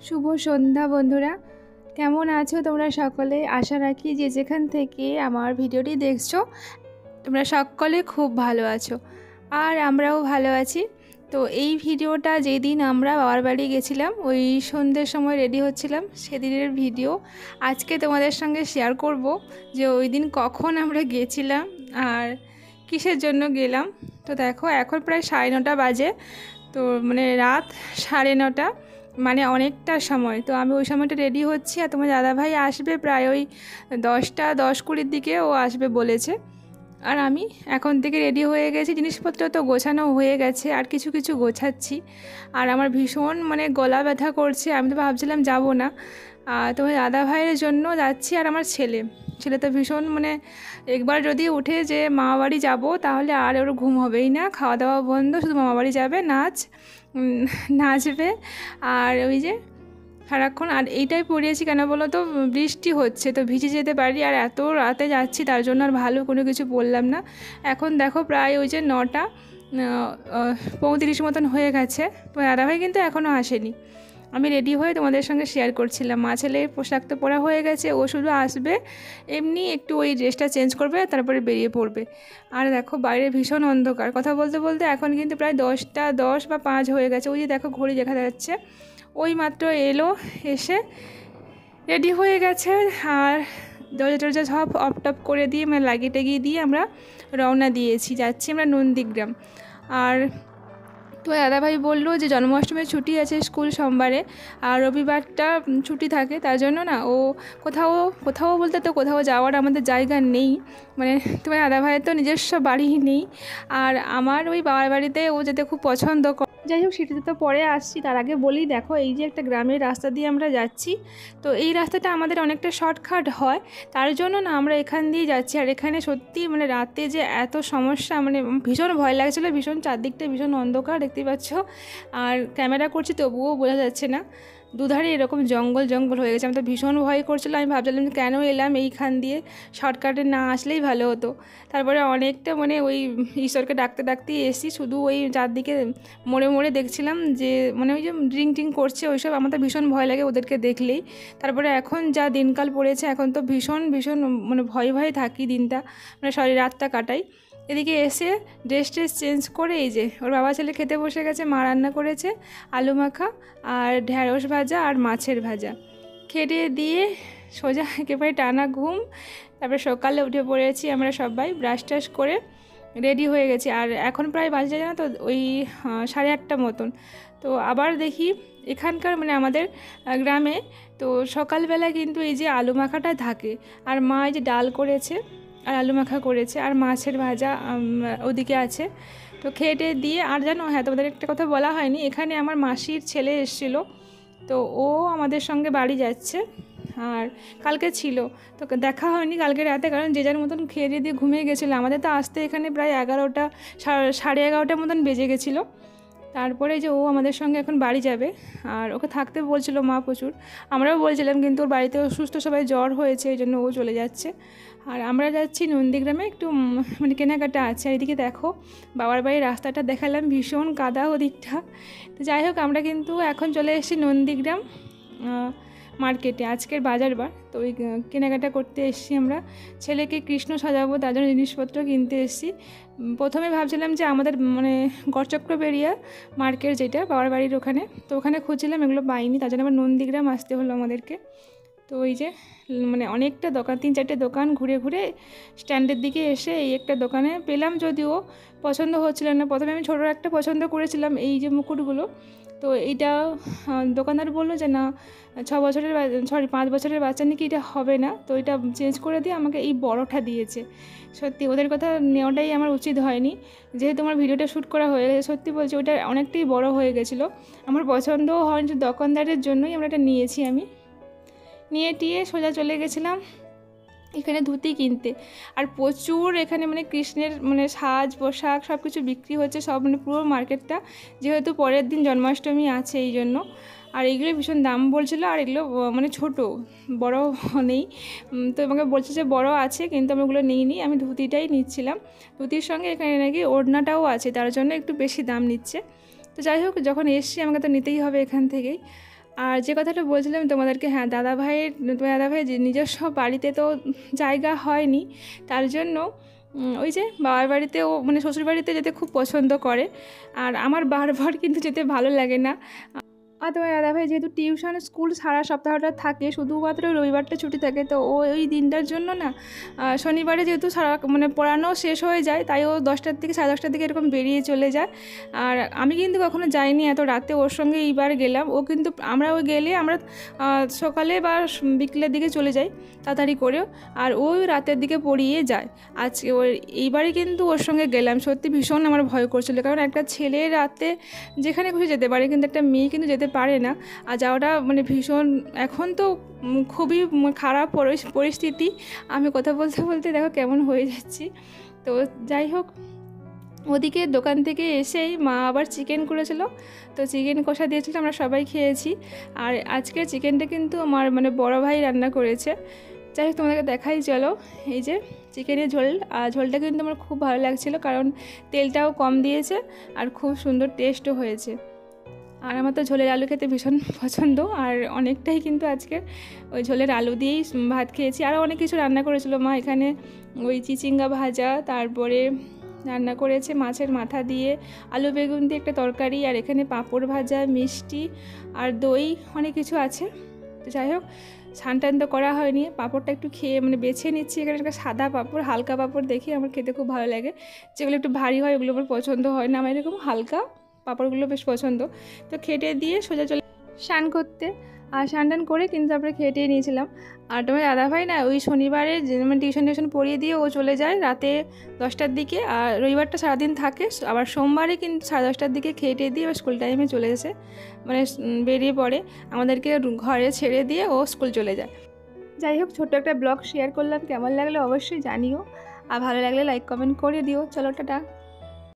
শুভ সন্ধ্যা বন্ধুরা, কেমন আছো তোমরা সকলে? আশা রাখি যে যেখান থেকে আমার ভিডিওটি দেখছো তোমরা সকলে খুব ভালো আছো, আর আমরাও ভালো আছি। তো এই ভিডিওটা যেদিন আমরা বাবার বাড়ি গেছিলাম ওই সন্ধ্যের সময় রেডি হচ্ছিলাম সেদিনের ভিডিও আজকে তোমাদের সঙ্গে শেয়ার করব, যে ওই দিন কখন আমরা গেছিলাম আর কিসের জন্য গেলাম। তো দেখো এখন প্রায় 9:30 বাজে, তো মানে রাত 9:30, মানে অনেকটা সময়। তো আমি ওই সময়টা রেডি হচ্ছি, আর তোমার দাদাভাই আসবে প্রায় ওই 10:20 দিকে ও আসবে বলেছে। আর আমি এখন থেকে রেডি হয়ে গেছি, জিনিসপত্র তো গোছানো হয়ে গেছে, আর কিছু কিছু গোছাচ্ছি। আর আমার ভীষণ মানে গলা ব্যথা করছে, আমি তো ভাবছিলাম যাব না। তোমার দাদাভাইয়ের জন্য যাচ্ছি, আর আমার ছেলে ছেলে তো ভীষণ মানে একবার যদি উঠে যে মামা বাড়ি যাবো তাহলে আর ওর ঘুম হবেই না, খাওয়া দাওয়া বন্ধ, শুধু মামা বাড়ি যাবে, নাচবে। আর ওই যে সারাক্ষণ, আর এইটাই পরিয়েছি কেন বলো তো, বৃষ্টি হচ্ছে তো ভিজে যেতে পারি, আর এত রাতে যাচ্ছি তার জন্য আর ভালো কোনো কিছু বললাম না। এখন দেখো প্রায় ওই যে 9:35 মতন হয়ে গেছে, তো দাদাভাই কিন্তু এখনও আসেনি। আমি রেডি হয়ে তোমাদের সঙ্গে শেয়ার করছিলাম, মা ছেলের পোশাক তো পরা হয়ে গেছে, ও শুধু আসবে এমনি একটু ওই ড্রেসটা চেঞ্জ করবে তারপরে বেরিয়ে পড়বে। আর দেখো বাইরে ভীষণ অন্ধকার, কথা বলতে বলতে এখন কিন্তু প্রায় 10:10 বা 5 হয়ে গেছে। ওই যে দেখো ঘড়ি দেখা যাচ্ছে, ওই মাত্র এলো, এসে রেডি হয়ে গেছে। আর দরজা টরজা সব অফ টপ করে দিয়ে মানে লাগিয়ে টাগিয়ে দিয়ে আমরা রওনা দিয়েছি, যাচ্ছি আমরা নন্দীগ্রাম। আর তো দাদাভাই বললো যে জন্মাষ্টমীর ছুটি আছে স্কুল সোমবারে, আর রবিবারটা ছুটি থাকে, তার জন্য না ও কোথাও কোথাও বলতে তো কোথাও যাওয়ার আমাদের জায়গা নেই, মানে তোমার দাদাভাইয়ের তো নিজস্ব বাড়ি নেই, আর আমার ওই বাবার বাড়িতে ও যেতে খুব পছন্দ করে। যাই হোক সেটাতে তো পরে আসছি, তার আগে বলি দেখো এই যে একটা গ্রামের রাস্তা দিয়ে আমরা যাচ্ছি, তো এই রাস্তাটা আমাদের অনেকটা শর্টকাট হয়, তার জন্য না আমরা এখান দিয়ে যাচ্ছি। আর এখানে সত্যি মানে রাতে যে এত সমস্যা, মানে ভীষণ ভয় লাগছিলো, ভীষণ চারদিকটা ভীষণ অন্ধকার দেখতেই পাচ্ছ, আর ক্যামেরা করছি তবুও বোঝা যাচ্ছে না, দুধারে এরকম জঙ্গল জঙ্গল হয়ে গেছে। আমি তো ভীষণ ভয় করছিলাম, আমি ভাবছিলাম যে কেন এলাম এইখান দিয়ে, শর্টকাটে না আসলেই ভালো হতো। তারপরে অনেকটা মানে ওই ঈশ্বরকে ডাকতে ডাকতেই এসেছি, শুধু ওই চারদিকে মোড়ে মোড়ে দেখছিলাম যে মানে ওই যে ড্রিঙ্ক টিং করছে ওইসব, আমার তো ভীষণ ভয় লাগে ওদেরকে দেখলেই। তারপরে এখন যা দিনকাল পড়েছে এখন তো ভীষণ ভীষণ মানে ভয়ে ভয়ে থাকি দিনটা, মানে সরি রাতটা কাটাই। এদিকে এসে ড্রেস চেঞ্জ করে এই যে ওর বাবা ছেলে খেতে বসে গেছে, মা রান্না করেছে আলু মাখা আর ঢ্যাঁড়স ভাজা আর মাছের ভাজা, খেতে দিয়ে সোজা একেবারে টানা ঘুম। তারপরে সকালে উঠে পড়েছি আমরা সবাই, ব্রাশ টাশ করে রেডি হয়ে গেছি। আর এখন প্রায় বাজে জানো তো ওই 8:30 মতন। তো আবার দেখি এখানকার মানে আমাদের গ্রামে তো সকালবেলা কিন্তু এই যে আলু মাখাটা থাকে, আর মা এই যে ডাল করেছে আর আলু মাখা করেছে আর মাছের ভাজা ওদিকে আছে। তো খেয়ে দিয়ে আর জানো, হ্যাঁ তোমাদের একটা কথা বলা হয়নি, এখানে আমার মাসির ছেলে এসেছিলো, তো ও আমাদের সঙ্গে বাড়ি যাচ্ছে। আর কালকে ছিল তো দেখা হয়নি কালকে রাতে, কারণ যে যার মতন খেয়ে দিয়ে ঘুমিয়ে গেছিলো। আমাদের তো আসতে এখানে প্রায় 11টা 11:30 মতন বেজে গেছিলো। তারপরে যে ও আমাদের সঙ্গে এখন বাড়ি যাবে, আর ওকে থাকতে বলছিল মা প্রচুর, আমরাও বলছিলাম, কিন্তু ওর বাড়িতে অসুস্থ সবাই জ্বর হয়েছে এই জন্য ও চলে যাচ্ছে। আর আমরা যাচ্ছি নন্দীগ্রামে, একটু মানে কেনাকাটা আছে। আর এদিকে দেখো বাবার বাড়ির রাস্তাটা দেখালাম, ভীষণ কাদা ওদিকটা। তো যাই হোক আমরা কিন্তু এখন চলে এসেছি নন্দীগ্রাম মার্কেটে, আজকের বাজার বার। তো ওই কেনাকাটা করতে এসেছি আমরা, ছেলেকে কৃষ্ণ সাজাবো তার জন্য জিনিসপত্র কিনতে এসেছি। প্রথমে ভাবছিলাম যে আমাদের মানে গড়চক্রবেড়িয়া মার্কেট যেটা বাবার বাড়ির ওখানে, তো ওখানে খুঁজছিলাম, এগুলো পাইনি, তার জন্য আবার নন্দীগ্রাম আসতে হলো আমাদেরকে। তো ওই যে মানে অনেকটা দোকান, 3-4টে দোকান ঘুরে ঘুরে স্ট্যান্ডের দিকে এসে এই একটা দোকানে পেলাম, যদিও পছন্দ হচ্ছিল না। প্রথমে আমি ছোটো একটা পছন্দ করেছিলাম এই যে মুকুটগুলো, তো এইটা দোকানদার বললো যে না 5 বছরের বাচ্চা নাকি এটা হবে না, তো এটা চেঞ্জ করে দিয়ে আমাকে এই বড়টা দিয়েছে। সত্যি ওদের কথা নেওয়াটাই আমার উচিত হয়নি, যেহেতু আমার ভিডিওটা শ্যুট করা হয়ে গেছে। সত্যি বলছি ওইটা অনেকটাই বড় হয়ে গেছিলো, আমার পছন্দও হয়নি, দোকানদারের জন্যই আমরা এটা নিয়েছি। আমি নিয়ে টিয়ে সোজা চলে গেছিলাম এখানে ধুতি কিনতে। আর প্রচুর এখানে মানে কৃষ্ণের মানে সাজ পোশাক সব কিছু বিক্রি হচ্ছে, সব মানে পুরো মার্কেটটা, যেহেতু পরের দিন জন্মাষ্টমী আছে এই জন্য। আর এইগুলো ভীষণ দাম বলছিল, আর এগুলো মানে ছোট, বড় নেই। তো আমাকে বলছে যে বড় আছে, কিন্তু আমি ওগুলো নিইনি, আমি ধুতিটাই নিচ্ছিলাম। ধুতির সঙ্গে এখানে নাকি ওড়নাটাও আছে, তার জন্য একটু বেশি দাম নিচ্ছে। তো যাই হোক যখন এসছি আমাকে তো নিতেই হবে এখান থেকেই। আর যে কথাটা বলছিলাম তোমাদেরকে, হ্যাঁ দাদাভাইয়ের নিজস্ব বাড়িতে তো জায়গা হয়নি, তার জন্য ওই যে বাবার বাড়িতে ও মানে শ্বশুর বাড়িতে যেতে খুব পছন্দ করে। আর আমার বারবার কিন্তু যেতে ভালো লাগে না। আর তোমার দাদাভাই যেহেতু টিউশন স্কুল সারা সপ্তাহটা থাকে, শুধুমাত্র রবিবারটা ছুটি থাকে, তো ও ওই দিনটার জন্য না শনিবারে যেহেতু সারা মানে পড়ানো শেষ হয়ে যায়, তাই ও 10টার দিকে 10:30টার দিকে এরকম বেরিয়ে চলে যায়। আর আমি কিন্তু কখনো যাইনি এত রাতে, ওর সঙ্গে এইবার গেলাম। ও কিন্তু আমরা ওই গেলে আমরা সকালে বা বিকেলের দিকে চলে যাই তাড়াতাড়ি করেও, আর ওই রাতের দিকে পড়িয়ে যায়। আজকে ওর এইবারই কিন্তু ওর সঙ্গে গেলাম, সত্যি ভীষণ আমার ভয় করছিল, কারণ একটা ছেলে রাতে যেখানে খুশি যেতে পারে, কিন্তু একটা মেয়ে কিন্তু যেতে পারে না। আর যাওয়াটা মানে ভীষণ, এখন তো খুবই খারাপ পরিস্থিতি। আমি কথা বলতে বলতে দেখো কেমন হয়ে যাচ্ছি। তো যাই হোক, ওদিকে দোকান থেকে এসেই মা আবার চিকেন করেছিল, তো চিকেন কষা দিয়েছিল, আমরা সবাই খেয়েছি। আর আজকের চিকেনটা কিন্তু আমার মানে বড় ভাই রান্না করেছে। যাই হোক তোমাদেরকে দেখাই চলো। এই যে চিকেনের ঝোল, ঝোলটা কিন্তু আমার খুব ভালো লাগছিলো, কারণ তেলটাও কম দিয়েছে আর খুব সুন্দর টেস্টও হয়েছে। আর আমার তো ঝোলের আলু খেতে ভীষণ পছন্দ, আর অনেকটাই কিন্তু আজকে ওই ঝোলের আলু দিয়েই ভাত খেয়েছি। আরও অনেক কিছু রান্না করেছিল মা, এখানে ওই চিচিঙ্গা ভাজা, তারপরে রান্না করেছে মাছের মাথা দিয়ে আলু বেগুন দিয়ে একটা তরকারি, আর এখানে পাঁপড় ভাজা, মিষ্টি আর দই, অনেক কিছু আছে। তো যাই হোক, স্নান টান তো করা হয়নি, পাঁপড়টা একটু খেয়ে মানে বেছে নিচ্ছি। এখানে একটা সাদা পাঁপড়, হালকা পাঁপড় দেখি আমার খেতে খুব ভালো লাগে, যেগুলো একটু ভারী হয় ওগুলো আমার পছন্দ হয় না, আমার এরকম হালকা পাঁপড়গুলো বেশ পছন্দ। তো খেটে দিয়ে সোজা চলে স্নান করতে, আর স্নান টান করে কিন্তু তারপরে খেটে নিয়েছিলাম। আর তোমার দাদাভাই না ওই শনিবারে মানে টিউশন পড়িয়ে দিয়ে ও চলে যায় রাতে 10টার দিকে, আর রবিবারটা সারাদিন থাকে। আবার সোমবারে কিন্তু 10:30টার দিকে খেটে দিয়ে স্কুল টাইমে চলে এসে মানে বেরিয়ে পড়ে, আমাদেরকে ঘরে ছেড়ে দিয়ে ও স্কুল চলে যায়। যাই হোক, ছোট্ট একটা ব্লগ শেয়ার করলাম, কেমন লাগলো অবশ্যই জানিও, আর ভালো লাগলে লাইক কমেন্ট করে দিও। চলো টাটা।